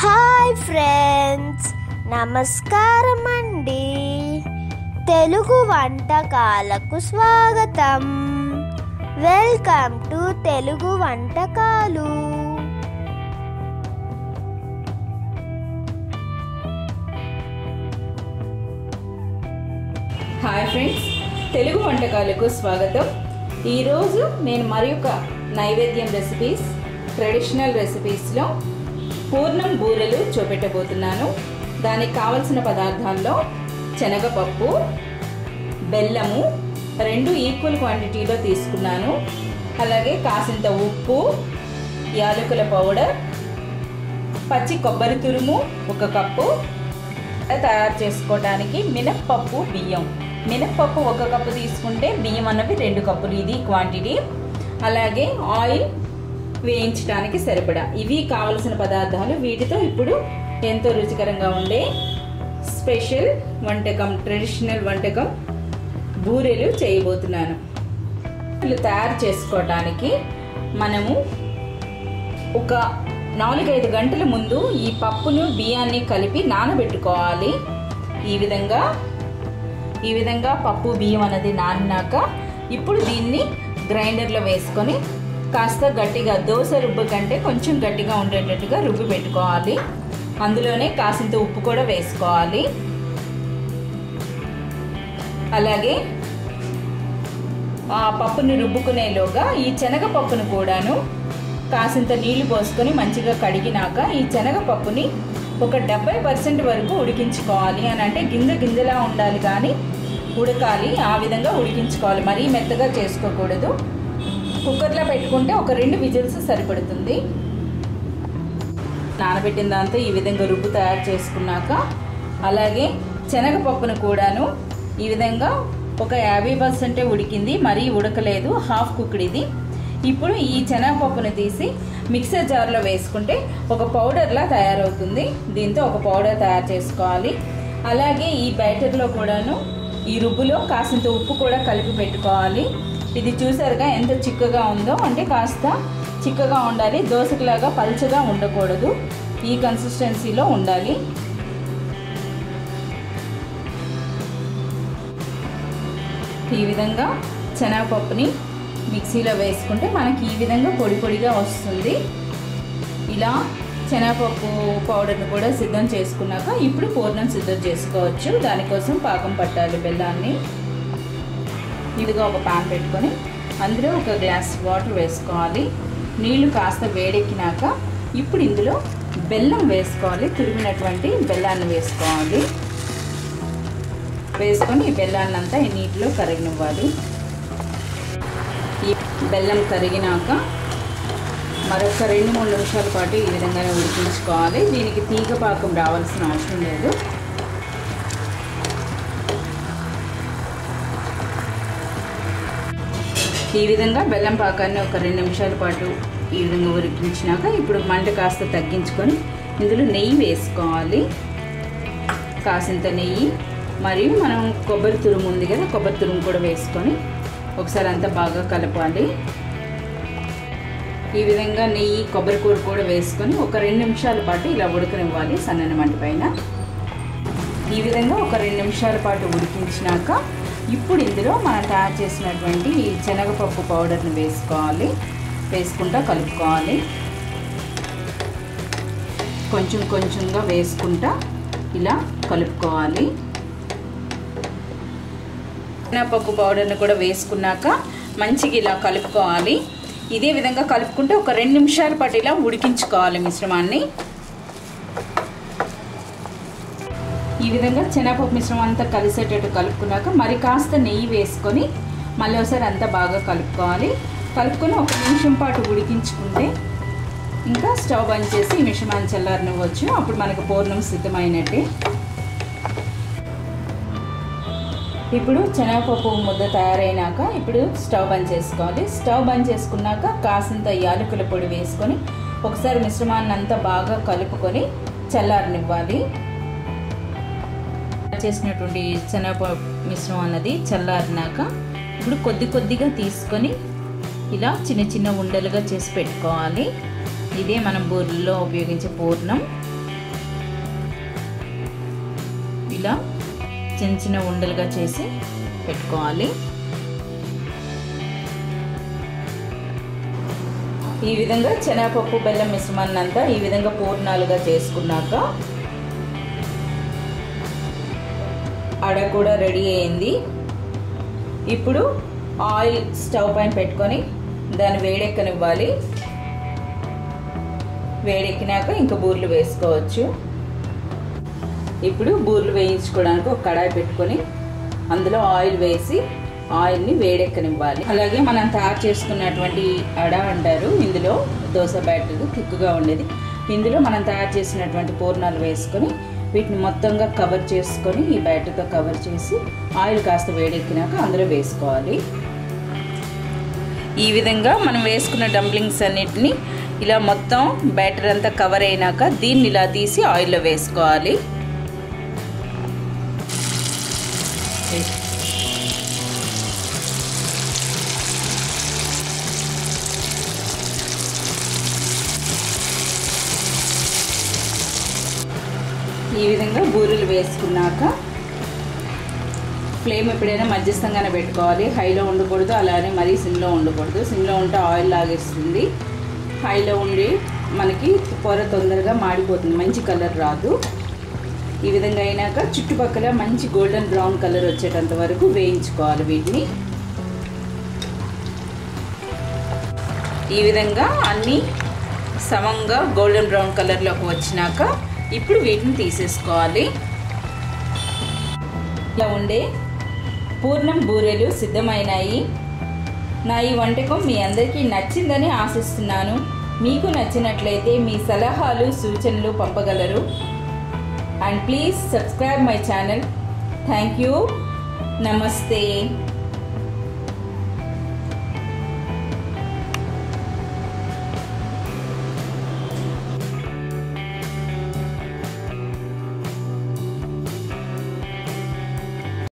Hi friends, నమస్కారం అండి. తెలుగు వంటకాలకు స్వాగతం. వెల్కమ్ టు తెలుగు వంటకాలు. హాయ్ ఫ్రెండ్స్, తెలుగు వంటకాలకు స్వాగతం. ఈరోజు నేను మరొక నైవేద్యం రెసిపీస్, ట్రెడిషనల్ రెసిపీస్లో పూర్ణం బూరెలు చూపెట్టబోతున్నాను. దానికి కావలసిన పదార్థాల్లో శనగపప్పు, బెల్లము 2 ఈక్వల్ క్వాంటిటీలో తీసుకున్నాను. అలాగే కాసింత ఉప్పు, యాలకుల పౌడర్, పచ్చి కొబ్బరి తురుము 1 కప్పు. తయారు చేసుకోవడానికి మినప్పప్పు, బియ్యం. మినప్పప్పు 1 కప్పు తీసుకుంటే బియ్యం అన్నవి 2 కప్పులు, ఇది క్వాంటిటీ. అలాగే ఆయిల్ వేయించడానికి సరిపడా. ఇవి కావలసిన పదార్థాలు. వీటితో ఇప్పుడు ఎంతో రుచికరంగా ఉండే స్పెషల్ వంటకం, ట్రెడిషనల్ వంటకం బూరెలు చేయబోతున్నాను. వీళ్ళు తయారు చేసుకోవడానికి మనము ఒక 4-5 గంటల ముందు ఈ పప్పును, బియ్యాన్ని కలిపి నానబెట్టుకోవాలి. ఈ విధంగా పప్పు, బియ్యం అనేది నానినాక ఇప్పుడు దీన్ని గ్రైండర్లో వేసుకొని కాస్త గట్టిగా, దోశ రుబ్బు కంటే కొంచెం గట్టిగా ఉండేటట్టుగా రుబ్బి పెట్టుకోవాలి. అందులోనే కాసింత ఉప్పు కూడా వేసుకోవాలి. అలాగే ఆ పప్పుని రుబ్బుకునేలోగా ఈ శనగపప్పును కూడాను కాసింత నీళ్లు పోసుకొని మంచిగా కడిగినాక ఈ శనగపప్పుని ఒక 70% వరకు ఉడికించుకోవాలి. అని అంటే గింజలా ఉండాలి, కానీ ఉడకాలి. ఆ విధంగా ఉడికించుకోవాలి, మరీ మెత్తగా చేసుకోకూడదు. కుక్కర్లో పెట్టుకుంటే ఒక 2 విజిల్స్ సరిపడుతుంది. నానబెట్టిన దాంతో ఈ విధంగా రుబ్బు తయారు చేసుకున్నాక, అలాగే శనగపప్పును కూడాను ఈ విధంగా ఒక 50% ఉడికింది, మరీ ఉడకలేదు, హాఫ్ కుక్డ్ ఇది. ఇప్పుడు ఈ శనగపప్పును తీసి మిక్సర్ జార్లో వేసుకుంటే ఒక పౌడర్లా తయారవుతుంది. దీంతో ఒక పౌడర్ తయారు చేసుకోవాలి. అలాగే ఈ బ్యాటర్లో కూడాను, ఈ రుబ్బులో కాసింత ఉప్పు కూడా కలిపి పెట్టుకోవాలి. ఇది చూసారుగా ఎంత చిక్కగా ఉందో, అంటే కాస్త చిక్కగా ఉండాలి, దోశలాగా పల్చగా ఉండకూడదు. ఈ కన్సిస్టెన్సీలో ఉండాలి. ఈ విధంగా శనగపప్పుని మిక్సీలో వేసుకుంటే మనకి ఈ విధంగా పొడి పొడిగా వస్తుంది. ఇలా శనగపప్పు పౌడర్ని కూడా సిద్ధం చేసుకున్నాక ఇప్పుడు పూర్ణం సిద్ధం చేసుకోవచ్చు. దానికోసం పాకం పట్టాలి బెల్లాన్ని. ఇదిగా ఒక పాన్ పెట్టుకొని అందులో 1 గ్లాస్ వాటర్ వేసుకోవాలి. నీళ్లు కాస్త వేడెక్కినాక ఇప్పుడు ఇందులో బెల్లం వేసుకోవాలి. తురిమినటువంటి బెల్లాన్ని వేసుకోవాలి. వేసుకొని ఈ బెల్లాన్ని అంతా ఈ నీటిలో కరిగినివ్వాలి. ఈ బెల్లం కరిగినాక మరొక 2-3 నిమిషాల పాటు ఈ విధంగానే ఉడికించుకోవాలి. దీనికి తీగ పాకం రావాల్సిన అవసరం లేదు. ఈ విధంగా బెల్లం పాకాన్ని ఒక 2 నిమిషాల పాటు ఈ విధంగా ఉడికించినాక ఇప్పుడు మంట కాస్త తగ్గించుకొని ఇందులో నెయ్యి వేసుకోవాలి. కాసింత నెయ్యి, మరియు మనం కొబ్బరి తురుము ఉంది కదా, కొబ్బరి తురుము కూడా వేసుకొని ఒకసారి అంతా బాగా కలపాలి. ఈ విధంగా నెయ్యి, కొబ్బరి కూర కూడా వేసుకొని ఒక 2 నిమిషాల పాటు ఇలా ఉడకనివ్వాలి సన్నని మంట పైన. ఈ విధంగా ఒక 2 నిమిషాల పాటు ఉడికించినాక ఇప్పుడు ఇందులో మనం తయారు చేసినటువంటి ఈ శనగపప్పు పౌడర్ని వేసుకోవాలి. వేసుకుంటా కలుపుకోవాలి. కొంచెం కొంచెంగా వేసుకుంటా ఇలా కలుపుకోవాలి. శనగపప్పు పౌడర్ని కూడా వేసుకున్నాక మంచిగా ఇలా కలుపుకోవాలి. ఇదే విధంగా కలుపుకుంటే ఒక 2 నిమిషాల పాటు ఇలా ఉడికించుకోవాలి మిశ్రమాన్ని. ఈ విధంగా శనగపప్పు మిశ్రమం అంతా కలిసేటట్టు కలుపుకున్నాక మరి కాస్త నెయ్యి వేసుకొని మళ్ళీ ఒకసారి అంతా బాగా కలుపుకోవాలి. కలుపుకొని 1 నిమిషం పాటు ఉడికించుకుంటే ఇంకా స్టవ్ బంద్ చేసి ఈ మిశ్రమాన్ని చల్లారనివ్వచ్చు. అప్పుడు మనకు పూర్ణం సిద్ధమైనట్టే. ఇప్పుడు శనగపప్పు ముద్ద తయారైనాక ఇప్పుడు స్టవ్ బంద్ చేసుకోవాలి. స్టవ్ బంద్ చేసుకున్నాక కాసింత యాలకుల పొడి వేసుకొని ఒకసారి మిశ్రమాన్ని అంతా బాగా కలుపుకొని చల్లారనివ్వాలి. చేసినటువంటి శనగపప్పు మిశ్రమం అన్నది చల్లారినాక ఇప్పుడు కొద్దిగా తీసుకొని ఇలా చిన్న చిన్న ఉండలుగా చేసి పెట్టుకోవాలి. ఇదే మనం బూరెల్లో ఉపయోగించే పూర్ణం. ఇలా చిన్న చిన్న ఉండలుగా చేసి పెట్టుకోవాలి. ఈ విధంగా శనగపప్పు బెల్లం మిశ్రమాన్ని అంతా ఈ విధంగా పూర్ణాలుగా చేసుకున్నాక అడ కూడా రెడీ అయింది. ఇప్పుడు ఆయిల్ స్టవ్ పైన పెట్టుకొని దాన్ని వేడెక్కనివ్వాలి. వేడెక్కినాక ఇంకా బూరెలు వేసుకోవచ్చు. ఇప్పుడు బూరెలు వేయించుకోవడానికి ఒక కడాయి పెట్టుకొని అందులో ఆయిల్ వేసి ఆయిల్ని వేడెక్కనివ్వాలి. అలాగే మనం తయారు చేసుకున్నటువంటి అడ అంటారు, ఇందులో దోశ బ్యాటర్ తిక్కుగా ఉండేది. ఇందులో మనం తయారు చేసినటువంటి పూర్ణాలు వేసుకొని వీటిని మొత్తంగా కవర్ చేసుకొని ఈ బ్యాటర్తో కవర్ చేసి ఆయిల్ కాస్త వేడెక్కినాక అందులో వేసుకోవాలి. ఈ విధంగా మనం వేసుకున్న డంప్లింగ్స్ అన్నిటిని ఇలా మొత్తం బ్యాటర్ అంతా కవర్ అయినాక దీన్ని ఇలా తీసి ఆయిల్లో వేసుకోవాలి. ఈ విధంగా బూరెలు వేసుకున్నాక ఫ్లేమ్ ఎప్పుడైనా మధ్యస్థంగానే పెట్టుకోవాలి. హైలో ఉండకూడదు, అలానే మరీ సిమ్లో ఉండకూడదు. సిమ్లో ఉంటే ఆయిల్ లాగేస్తుంది. హైలో ఉండి మనకి పొర తొందరగా మాడిపోతుంది, మంచి కలర్ రాదు. ఈ విధంగా అయినాక చుట్టుపక్కల మంచి గోల్డెన్ బ్రౌన్ కలర్ వచ్చేటంత వరకు వేయించుకోవాలి వీటిని. ఈ విధంగా అన్నీ సమంగా గోల్డెన్ బ్రౌన్ కలర్లోకి వచ్చినాక ఇప్పుడు వీటిని తీసేసుకోవాలి. ఇలా ఉండే పూర్ణం బూరెలు సిద్ధమైనాయి. నా ఈ వంటకం మీ అందరికీ నచ్చిందని ఆశిస్తున్నాను. మీకు నచ్చినట్లయితే మీ సలహాలు సూచనలు పంపగలరు. And please subscribe my channel. Thank you. నమస్తే.